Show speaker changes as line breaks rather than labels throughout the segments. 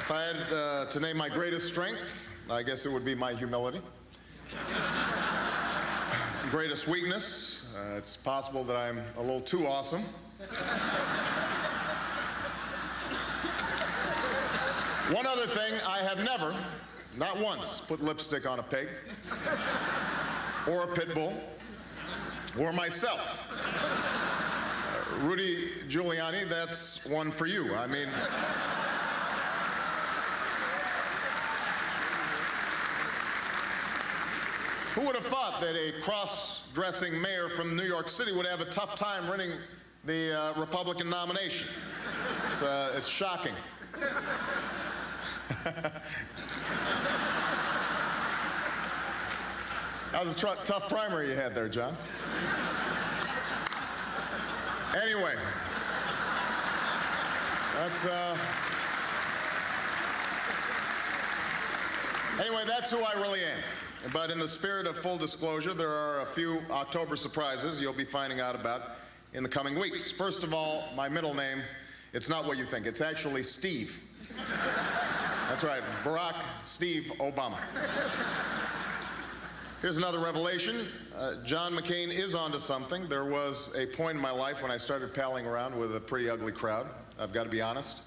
If I had to name my greatest strength, I guess it would be my humility. Greatest weakness, it's possible that I'm a little too awesome. One other thing, I have never, not once, put lipstick on a pig, or a pit bull, or myself. Rudy Giuliani, that's one for you. I mean, who would have thought that a cross-dressing mayor from New York City would have a tough time winning the Republican nomination? It's shocking. That was a tough primary you had there, John. Anyway, that's who I really am. But in the spirit of full disclosure, there are a few October surprises you'll be finding out about in the coming weeks. First of all, my middle name, it's not what you think. It's actually Steve. That's right, Barack Steve Obama. Here's another revelation. John McCain is onto something. There was a point in my life when I started palling around with a pretty ugly crowd. I've got to be honest.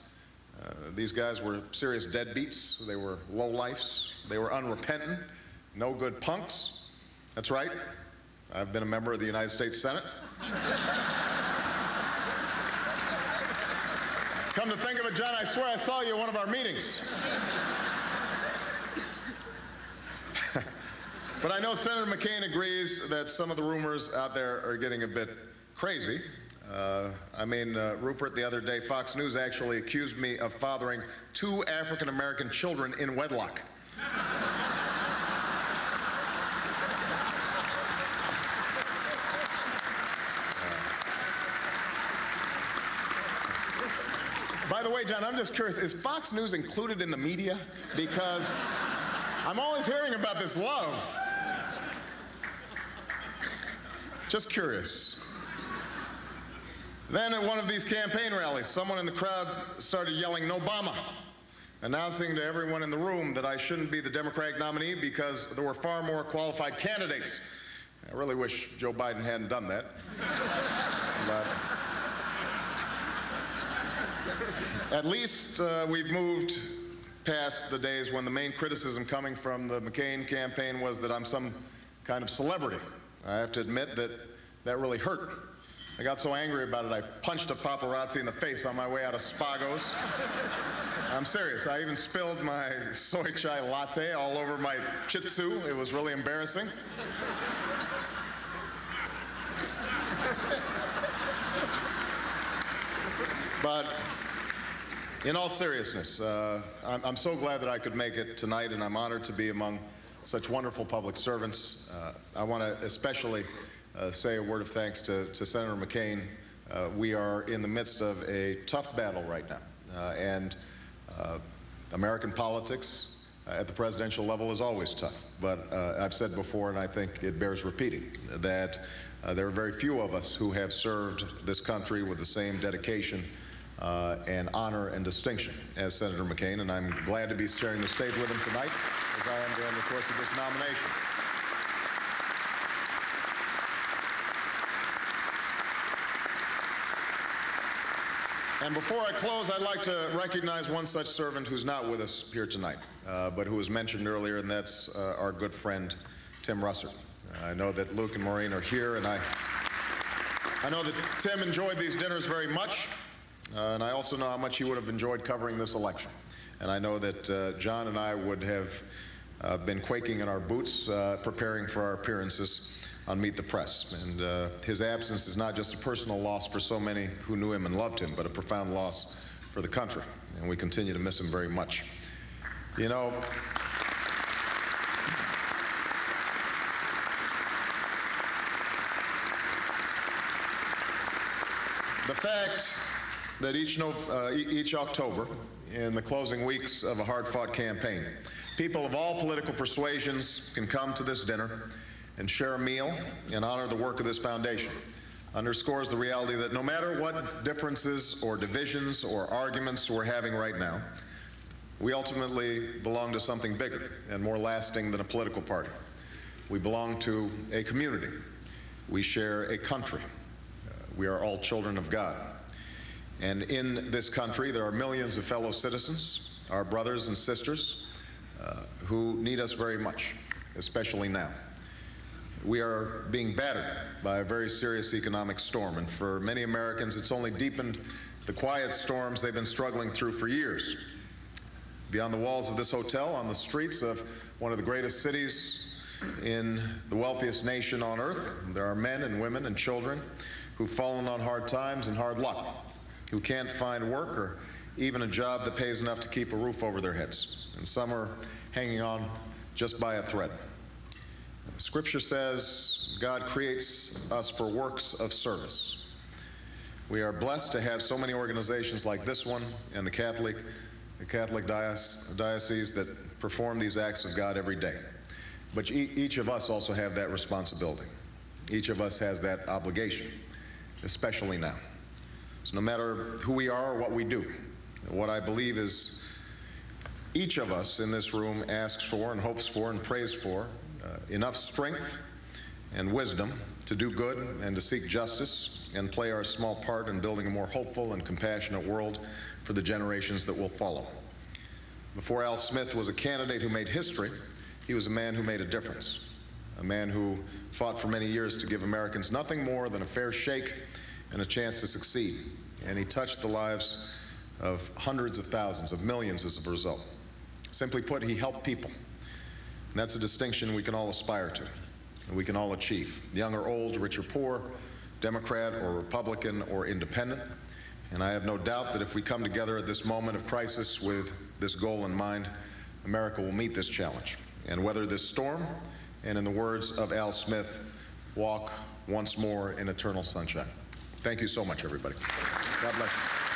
These guys were serious deadbeats. They were lowlifes. They were unrepentant, no good punks. That's right. I've been a member of the United States Senate. Come to think of it, John, I swear I saw you at one of our meetings. But I know Senator McCain agrees that some of the rumors out there are getting a bit crazy. Rupert, the other day, Fox News actually accused me of fathering 2 African-American children in wedlock. By the way, John, I'm just curious, is Fox News included in the media? Because I'm always hearing about this love. Just curious. Then at one of these campaign rallies, someone in the crowd started yelling, "Nobama," announcing to everyone in the room that I shouldn't be the Democratic nominee because there were far more qualified candidates. I really wish Joe Biden hadn't done that. But at least we've moved past the days when the main criticism coming from the McCain campaign was that I'm some kind of celebrity. I have to admit that that really hurt. I got so angry about it, I punched a paparazzi in the face on my way out of Spago's. I'm serious. I even spilled my soy chai latte all over my Shih Tzu. It was really embarrassing. But in all seriousness, I'm so glad that I could make it tonight, and I'm honored to be among such wonderful public servants. I want to especially say a word of thanks to Senator McCain. We are in the midst of a tough battle right now, and American politics at the presidential level is always tough. But I've said before, and I think it bears repeating, that there are very few of us who have served this country with the same dedication and honor and distinction as Senator McCain, and I'm glad to be sharing the stage with him tonight, as I am during the course of this nomination. And before I close, I'd like to recognize one such servant who's not with us here tonight, but who was mentioned earlier, and that's our good friend, Tim Russert. I know that Luke and Maureen are here, and I know that Tim enjoyed these dinners very much, and I also know how much he would have enjoyed covering this election. And I know that John and I would have been quaking in our boots preparing for our appearances on Meet the Press. And his absence is not just a personal loss for so many who knew him and loved him, but a profound loss for the country. And we continue to miss him very much. You know, the fact that each October, in the closing weeks of a hard-fought campaign, people of all political persuasions can come to this dinner and share a meal and honor the work of this foundation underscores the reality that no matter what differences or divisions or arguments we're having right now, We ultimately belong to something bigger and more lasting than a political party. We belong to a community. We share a country. We are all children of God. And in this country, there are millions of fellow citizens, our brothers and sisters, who need us very much, especially now. We are being battered by a very serious economic storm, and for many Americans, it's only deepened the quiet storms they've been struggling through for years. Beyond the walls of this hotel, on the streets of one of the greatest cities in the wealthiest nation on earth, there are men and women and children who've fallen on hard times and hard luck, who can't find work or even a job that pays enough to keep a roof over their heads. And some are hanging on just by a thread. Scripture says God creates us for works of service. We are blessed to have so many organizations like this one and the Catholic diocese that perform these acts of God every day. But each of us also have that responsibility. Each of us has that obligation, especially now. So no matter who we are or what we do, what I believe is each of us in this room asks for and hopes for and prays for enough strength and wisdom to do good and to seek justice and play our small part in building a more hopeful and compassionate world for the generations that will follow. Before Al Smith was a candidate who made history, he was a man who made a difference, a man who fought for many years to give Americans nothing more than a fair shake and a chance to succeed. And he touched the lives of hundreds of thousands, of millions as a result. Simply put, he helped people. And that's a distinction we can all aspire to, and we can all achieve, young or old, rich or poor, Democrat or Republican or independent. And I have no doubt that if we come together at this moment of crisis with this goal in mind, America will meet this challenge and weather this storm, and in the words of Al Smith, walk once more in eternal sunshine. Thank you so much, everybody. God bless you.